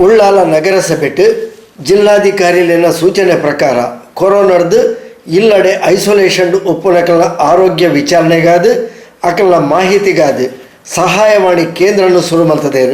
ಉಳ್ಳಾಲ ನಗರಸಭೆಟ್ಟು ಜಿಲ್ಲಾಧಿಕಾರಿಲಿನ ಸೂಚನೆ ಪ್ರಕಾರ ಕೊರೋನಾದ ಇಲ್ಲಡೆ ಐಸೋಲೇಷನ್ ಉಪ್ಪುನಕಲ್ನ ಆರೋಗ್ಯ ವಿಚಾರಣೆಗಾದ ಅಕಲ್ನ ಮಾಹಿತಿಗಾದ ಸಹಾಯವಾಣಿ ಕೇಂದ್ರವನ್ನು ಶುರು ಮಾಡ್ತದೆ.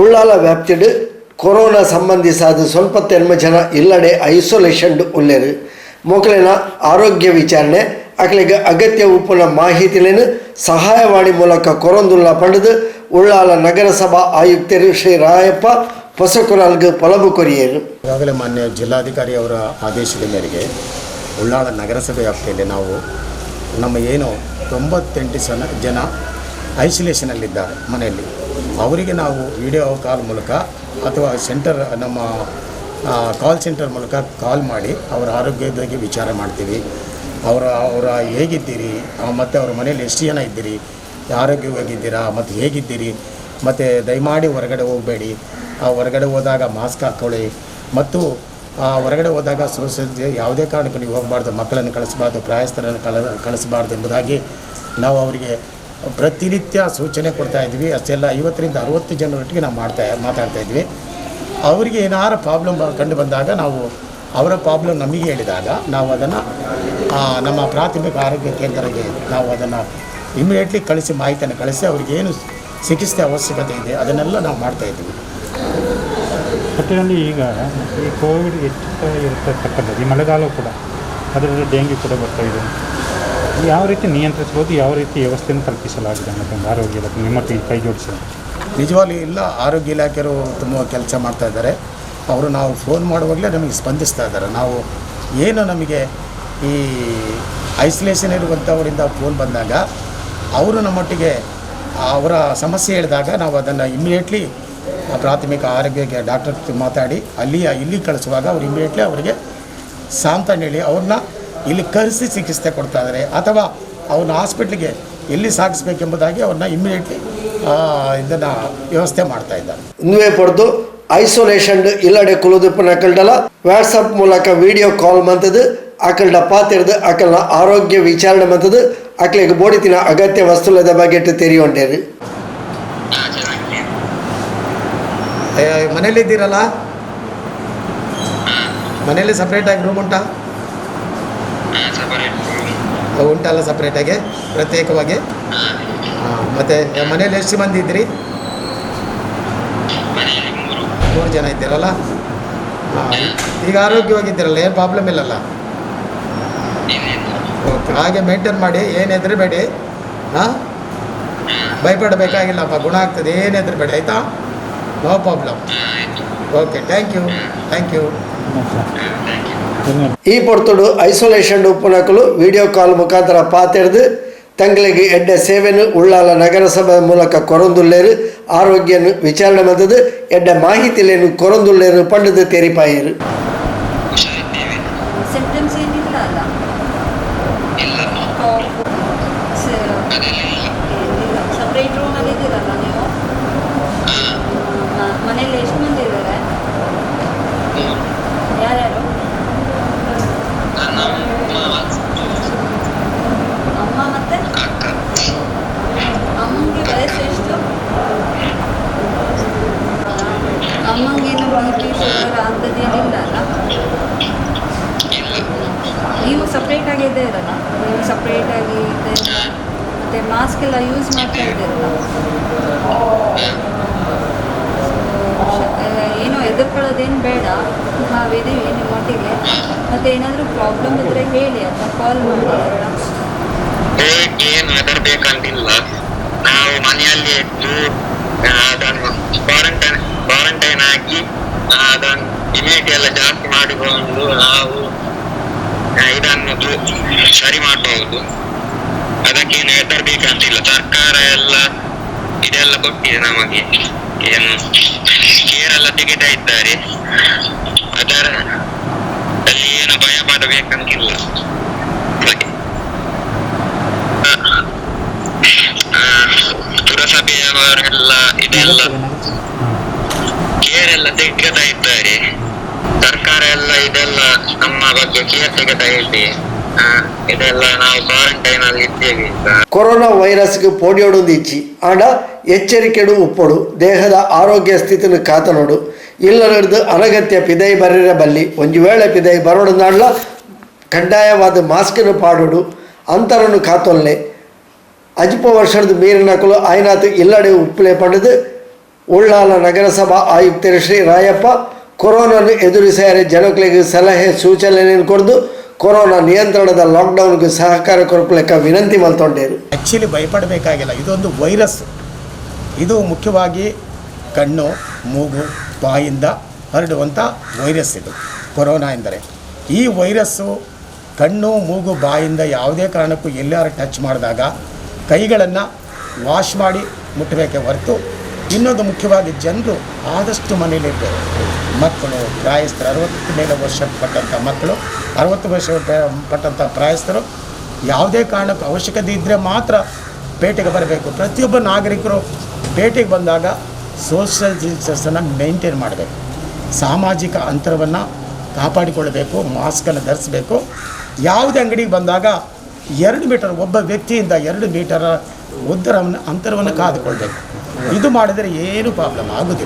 ಉಳ್ಳಾಲ ವ್ಯಾಪ್ತಿಡ್ ಕೊರೋನಾ ಸಂಬಂಧಿಸಾದ ಸ್ವಲ್ಪ ತೆನ್ಮ ಜನ ಇಲ್ಲಡೆ ಐಸೋಲೇಷನ್ ಉಳ್ಳೇರು ಮೊಕಲಿನ ಆರೋಗ್ಯ ವಿಚಾರಣೆ ಅಕಲಿಗೆ ಅಗತ್ಯ ಉಪ್ಪುನ ಮಾಹಿತಿಲೇನು ಸಹಾಯವಾಣಿ ಮೂಲಕ ಕೊರೊಂದುಲ್ಲ ಪಂಡದು ಉಳ್ಳಾಲ ನಗರಸಭಾ ಆಯುಕ್ತರು ಶ್ರೀ ರಾಯಪ್ಪ ಹೊಸಕುರಾಲ್ಗೆ ಪಲಬು ಕೊರಿಯರು. ಈಗಾಗಲೇ ಮಾನ್ಯ ಜಿಲ್ಲಾಧಿಕಾರಿ ಅವರ ಆದೇಶದ ಮೇರೆಗೆ ಉಳ್ಳಾಲ ನಗರಸಭೆ ವ್ಯಾಪ್ತಿಯಲ್ಲಿ ನಾವು ನಮ್ಮ ಏನು 98 ಜನ ಐಸೋಲೇಷನಲ್ಲಿದ್ದಾರೆ ಮನೆಯಲ್ಲಿ, ಅವರಿಗೆ ನಾವು ವಿಡಿಯೋ ಕಾಲ್ ಮೂಲಕ ಅಥವಾ ಸೆಂಟರ್ ನಮ್ಮ ಕಾಲ್ ಸೆಂಟರ್ ಮೂಲಕ ಕಾಲ್ ಮಾಡಿ ಅವರ ಆರೋಗ್ಯದ ಬಗ್ಗೆ ವಿಚಾರ ಮಾಡ್ತೀವಿ. ಅವರ ಹೇಗಿದ್ದೀರಿ, ಮತ್ತು ಅವ್ರ ಮನೇಲಿ ಎಷ್ಟು ಜನ ಇದ್ದೀರಿ, ಆರೋಗ್ಯವಾಗಿದ್ದೀರಾ ಮತ್ತು ಹೇಗಿದ್ದೀರಿ, ಮತ್ತು ದಯಮಾಡಿ ಹೊರಗಡೆ ಹೋಗಬೇಡಿ, ಹೊರಗಡೆ ಹೋದಾಗ ಮಾಸ್ಕ್ ಹಾಕ್ಕೊಳ್ಳಿ, ಮತ್ತು ಹೊರಗಡೆ ಹೋದಾಗ ಸೋಷಿಯಲ್ ಯಾವುದೇ ಕಾರಣಕ್ಕೂ ನೀವು ಹೋಗಬಾರ್ದು, ಮಕ್ಕಳನ್ನು ಕಳಿಸಬಾರ್ದು, ಪ್ರಾಯಸ್ಥರನ್ನು ಕಳಿಸಬಾರ್ದು ಎಂಬುದಾಗಿ ನಾವು ಅವರಿಗೆ ಪ್ರತಿನಿತ್ಯ ಸೂಚನೆ ಕೊಡ್ತಾಯಿದ್ವಿ. ಅಷ್ಟೆಲ್ಲ 50 ರಿಂದ 60 ಜನರೊಟ್ಟಿಗೆ ನಾವು ಮಾತಾಡ್ತಾಯಿದ್ವಿ. ಅವರಿಗೆ ಏನಾರು ಪ್ರಾಬ್ಲಮ್ ಕಂಡು ಬಂದಾಗ ನಾವು ಅವರ ಪ್ರಾಬ್ಲಮ್ ನಮಗೆ ಹೇಳಿದಾಗ ನಾವು ಅದನ್ನು ನಮ್ಮ ಪ್ರಾಥಮಿಕ ಆರೋಗ್ಯ ಕೇಂದ್ರಕ್ಕೆ ನಾವು ಅದನ್ನು ಇಮಿಡಿಯೇಟ್ಲಿ ಕಳಿಸಿ ಮಾಹಿತಿಯನ್ನು ಕಳಿಸಿ ಅವ್ರಿಗೇನು ಚಿಕಿತ್ಸೆ ಅವಶ್ಯಕತೆ ಇದೆ ಅದನ್ನೆಲ್ಲ ನಾವು ಮಾಡ್ತಾಯಿದ್ವಿ. ಒಟ್ಟಿನಲ್ಲಿ ಈಗ ಈ ಕೋವಿಡ್ ಹೆಚ್ಚುತ್ತಾ ಇರತಕ್ಕಂಥದ್ದು ಈ ಮಳೆಗಾಲ ಕೂಡ ಅದರಲ್ಲಿ ಡೆಂಗ್ಯೂ ಕೂಡ ಬರ್ತಾಯಿದೆ. ಯಾವ ರೀತಿ ನಿಯಂತ್ರಿಸ್ಬೋದು, ಯಾವ ರೀತಿ ವ್ಯವಸ್ಥೆಯನ್ನು ಕಲ್ಪಿಸಲಾಗಿದೆ ಅನ್ನೋದೊಂದು ಆರೋಗ್ಯ ಇಲಾಖೆ ನಿಮ್ಮೊಟ್ಟಿಗೆ ಕೈ ಜೋಡಿಸಿದೆ? ನಿಜವಾಗ್ಲೂ ಇಲ್ಲ, ಆರೋಗ್ಯ ಇಲಾಖೆಯವರು ತುಂಬ ಕೆಲಸ ಮಾಡ್ತಾಯಿದ್ದಾರೆ. ಅವರು ನಾವು ಫೋನ್ ಮಾಡುವಾಗಲೇ ನಮಗೆ ಸ್ಪಂದಿಸ್ತಾ ಇದ್ದಾರೆ. ನಾವು ಏನು ನಮಗೆ ಈ ಐಸೋಲೇಷನ್ ಇರುವಂಥವರಿಂದ ಫೋನ್ ಬಂದಾಗ ಅವರು ನಮ್ಮೊಟ್ಟಿಗೆ ಅವರ ಸಮಸ್ಯೆ ಹೇಳಿದಾಗ ನಾವು ಅದನ್ನು ಇಮ್ಮಿಡಿಯೇಟ್ಲಿ ಪ್ರಾಥಮಿಕ ಆರೋಗ್ಯಕ್ಕೆ ಡಾಕ್ಟರ್ ಮಾತಾಡಿ ಇಲ್ಲಿ ಕಳಿಸುವಾಗ ಅವ್ರು ಇಮ್ಮಿಡಿಯೇಟ್ಲಿ ಅವರಿಗೆ ಸಾಂತ್ವನ ಹೇಳಿ ಅವ್ರನ್ನ ಇಲ್ಲಿ ಕರೆಸಿ ಚಿಕಿತ್ಸೆ ಕೊಡ್ತಾ ಇದ್ದಾರೆ, ಅಥವಾ ಅವ್ರನ್ನ ಹಾಸ್ಪಿಟ್ಲಿಗೆ ಎಲ್ಲಿ ಸಾಗಿಸ್ಬೇಕೆಂಬುದಾಗಿ ಅವ್ರನ್ನ ಇಮ್ಮಿಡಿಯೇಟ್ಲಿ ಇದನ್ನು ವ್ಯವಸ್ಥೆ ಮಾಡ್ತಾ ಇದ್ದಾರೆ. ಇನ್ನುವೇ ಪಡೆದು ಐಸೋಲೇಷನ್ ಇಲ್ಲಡೆ ಕುಲುದುಪ್ಪನ ಅಕಲ್ಡಲ ವಾಟ್ಸಪ್ ಮೂಲಕ ವಿಡಿಯೋ ಕಾಲ್ ಮಂತದ್ದು ಅಕಲ್ಡ ಪಾತಿರ್ದು ಅಕಲ್ನ ಆರೋಗ್ಯ ವಿಚಾರಣೆ ಮಂತದ್ದು ಅಕಲಿಗೆ ಬೋಡಿತಿನ ಅಗತ್ಯ ವಸ್ತುಲದ ಬಗ್ಗೆ ತೆರೆಯುವಂಡೇರು. ಮನೇಲಿದ್ದೀರಲ್ಲ, ಮನೇಲಿ ಸಪ್ರೇಟಾಗಿ ರೂಮ್ ಉಂಟಾ? ಉಂಟಲ್ಲ ಸಪ್ರೇಟಾಗಿ ಪ್ರತ್ಯೇಕವಾಗಿ? ಮತ್ತು ಮನೇಲಿ ಎಷ್ಟು ಮಂದಿ ಇದ್ದೀರಿ? 3 ಜನ ಇದ್ದೀರಲ್ಲ. ಈಗ ಆರೋಗ್ಯವಾಗಿದ್ದೀರಲ್ಲ, ಏನು ಪ್ರಾಬ್ಲಮ್ ಇಲ್ಲಲ್ಲ? ಓಕೆ, ಹಾಗೆ ಮೇಂಟೈನ್ ಮಾಡಿ, ಏನು ಹೆದರಬೇಡಿ. ಭಯಪಡಬೇಕಾಗಿಲ್ಲಪ್ಪ, ಗುಣ ಆಗ್ತದೆ, ಏನು ಹೆದರಬೇಡಿ ಆಯಿತಾ? No problem. Okay, thank you. ಈ ಪೊರ್ತುಡು ಐಸೋಲೇಷನ್ ಉಪ್ಪುನಕಲು ವಿಡಿಯೋ ಕಾಲ್ ಮುಖಾಂತರ ಪಾತೆರ್ದು ತಂಗಳಿಗೆ ಎಡ್ಡೆ ಸೇವೆನು ಉಳ್ಳಾಲ ನಗರಸಭೆ ಮೂಲಕ ಕೊರೊಂದುಲ್ಲೇರು ಆರೋಗ್ಯನು ವಿಚಾರಣೆ ಮದ್ದದು ಎಡ್ಡೆ ಮಾಹಿತಿಲೇನು ಕೊರೊಂದುಲ್ಲೇರು ಪಂಡದು ತೆರಿಪಾಯರು. ಸಿಂಪ್ಟಮ್ಸ್ ಏನಿಲ್ಲ ಅಲ್ಲ? ಇಲ್ಲ. ಸಪ್ರೇಟ್ ರೂಮಲ್ಲಿ ಇದ್ದೀರಲ್ಲ ನೀವು? ಮನೇಲಿ ಎಷ್ಟು ಮಂದಿ ಇದ್ದಾರೆ? ಯಾರ್ಯಾರು? ಅಮ್ಮ ಮತ್ತೆ ಅಮ್ಮಂಗೆ ವಯಸ್ಸು ಎಷ್ಟು? ಅಮ್ಮಂಗೇನು BP ಶುಗರ್ ಅಂಥದ್ದೇನಿಲ್ಲ ಅಲ್ಲ? ನೀವು ಸಪ್ರೇಟಾಗಿ ಇದ್ದೀರಲ್ಲ, ನೀವು ಸಪ್ರೇಟಾಗಿ ಇದ್ದೀರಲ್ಲ, ಮತ್ತು ಮಾಸ್ಕ್ ಎಲ್ಲ ಯೂಸ್ ಮಾಡ್ತಾ ಇದ್ದೀರಲ್ಲ, ಏನೋ ಹೆದರ್ಕೊಳ್ಳೋದೇನು ಬೇಡ. ನಾವಿದ್ದೀವಿ ನಿಮ್ಮೊಟ್ಟಿಗೆ. ಮತ್ತು ಏನಾದರೂ ಪ್ರಾಬ್ಲಮ್ ಇದ್ದರೆ ಹೇಳಿ ಅಥವಾ ಕಾಲ್ ಮಾಡಿ ಆಯಿತಾ? ಏನು ಹೆದರ್ಬೇಕಂತಿಲ್ಲ. ನಾವು ಮನೆಯಲ್ಲಿ ಇದ್ದು ಅದನ್ನು ಕ್ವಾರಂಟೈನ್ ಹಾಕಿ ಅದನ್ನು ಇಮ್ಯುನಿಟಿ ಎಲ್ಲ ಜಾಸ್ತಿ ಮಾಡಿಕೊಂಡು ನಾವು ಇದನ್ನು ಸರಿ ಮಾಡಬಹುದು. ಅದಕ್ಕೇನು ಹೆದರ್ಬೇಕಂತಿಲ್ಲ. ಸರ್ಕಾರ ಎಲ್ಲ ಇದೆಲ್ಲ ಕೊಟ್ಟಿದೆ ನಮಗೆ, ಏನು ಕೇರ್ ಎಲ್ಲ ತೆಗಿತಾ ಇದ್ದಾರೆ. ಅದರ ಅಲ್ಲಿ ಏನು ಭಯ ಪಡಬೇಕಂತಿಲ್ಲ. ಪುರಸಭೆಯವರೆಲ್ಲ ಇದೆಲ್ಲ ಕೇರ್ ಎಲ್ಲ ತೆಗೆತಾ ಇದ್ದಾರೆ. ಸರ್ಕಾರ ಎಲ್ಲ ಇದೆಲ್ಲ ನಮ್ಮ ಬಗ್ಗೆ ಕೇರ್ ತೆಗೆತಾ ಇದೆ. ಇದೆಲ್ಲ ನಾವು ಕ್ವಾರಂಟೈನ್ ಅಲ್ಲಿ ಇದ್ದೇವೆ. ಕೊರೋನಾ ವೈರಸ್ಗೆ ಪೋಡಿಯೋಡು ಇಚ್ಚಿ ಆಂಡ ಎಚ್ಚರಿಕೆಡು ಉಪ್ಪೊಡು ದೇಹದ ಆರೋಗ್ಯ ಸ್ಥಿತಿನ ಕಾತನೋಡು ಇಲ್ಲರಡ್ದು ಅನಗತ್ಯ ಪಿದೈ ಬರೀರ ಬಲ್ಲಿ ಒಂದು ವೇಳೆ ಪಿದೈ ಬರೋಡು ನಾಡ್ಲ ಕಡ್ಡಾಯವಾದ ಮಾಸ್ಕನ್ನು ಪಾಡೋಡು ಅಂತರನ್ನು ಕಾತೊಲ್ಲೆ ಅಜ್ಪ ವರ್ಷದ ಮೀರಿನಕಲು ಆಯ್ನಾತು ಇಲ್ಲಡೆ ಉಪ್ಪಲೆ ಪಡೆದು ಉಳ್ಳಾಲ ನಗರಸಭಾ ಆಯುಕ್ತರು ಶ್ರೀ ರಾಯಪ್ಪ ಕೊರೋನಾನು ಎದುರಿಸಾರೆ ಜನಗಳಿಗೆ ಸಲಹೆ ಸೂಚನೆ ಕೊಡ್ದು ಕೊರೋನಾ ನಿಯಂತ್ರಣದ ಲಾಕ್ಡೌನ್ಗೆ ಸಹಕಾರ ಕೊರಪಲೆಕ್ಕ ವಿನಂತಿ ಮಲ್ತೊಂಡೇರು. ಆ್ಯಕ್ಚುಲಿ ಭಯಪಡಬೇಕಾಗಿಲ್ಲ. ಇದೊಂದು ವೈರಸ್. ಇದು ಮುಖ್ಯವಾಗಿ ಕಣ್ಣು, ಮೂಗು, ಬಾಯಿಂದ ಹರಡುವಂಥ ವೈರಸ್ ಇದು ಕೊರೋನಾ ಎಂದರೆ. ಈ ವೈರಸ್ಸು ಕಣ್ಣು, ಮೂಗು, ಬಾಯಿಂದ ಯಾವುದೇ ಕಾರಣಕ್ಕೂ ಎಲ್ಲಾರು ಟಚ್ ಮಾಡಿದಾಗ ಕೈಗಳನ್ನು ವಾಶ್ ಮಾಡಿ ಮುಟ್ಟಬೇಕೆ ಹೊರತು ಇನ್ನೊಂದು ಮುಖ್ಯವಾಗಿ ಜನರು ಆದಷ್ಟು ಮನೇಲಿರಬೇಕು. ಮಕ್ಕಳು, ಪ್ರಾಯಸ್ಥರು, 60 ಮೇಲೆ ವರ್ಷ ಪಟ್ಟಂಥ ಮಕ್ಕಳು, 60 ವರ್ಷ ಪಟ್ಟಂಥ ಪ್ರಾಯಸ್ಥರು ಯಾವುದೇ ಕಾರಣಕ್ಕೂ ಅವಶ್ಯಕತೆ ಇದ್ದರೆ ಮಾತ್ರ ಪೇಟೆಗೆ ಬರಬೇಕು. ಪ್ರತಿಯೊಬ್ಬ ನಾಗರಿಕರು ಪೇಟೆಗೆ ಬಂದಾಗ ಸೋಷಿಯಲ್ ಡಿಸ್ಟೆನ್ಸನ್ನು ಮೇಂಟೈನ್ ಮಾಡಬೇಕು. ಸಾಮಾಜಿಕ ಅಂತರವನ್ನು ಕಾಪಾಡಿಕೊಳ್ಳಬೇಕು. ಮಾಸ್ಕನ್ನು ಧರಿಸಬೇಕು. ಯಾವುದೇ ಅಂಗಡಿಗೆ ಬಂದಾಗ 2 ಮೀಟರ್ ಒಬ್ಬ ವ್ಯಕ್ತಿಯಿಂದ 2 ಮೀಟರ ಅಂತರವನ್ನು ಕಾದುಕೊಳ್ಬೇಕು. ಇದು ಮಾಡಿದರೆ ಏನು ಪ್ರಾಬ್ಲಮ್ ಆಗೋದಿಲ್ಲ.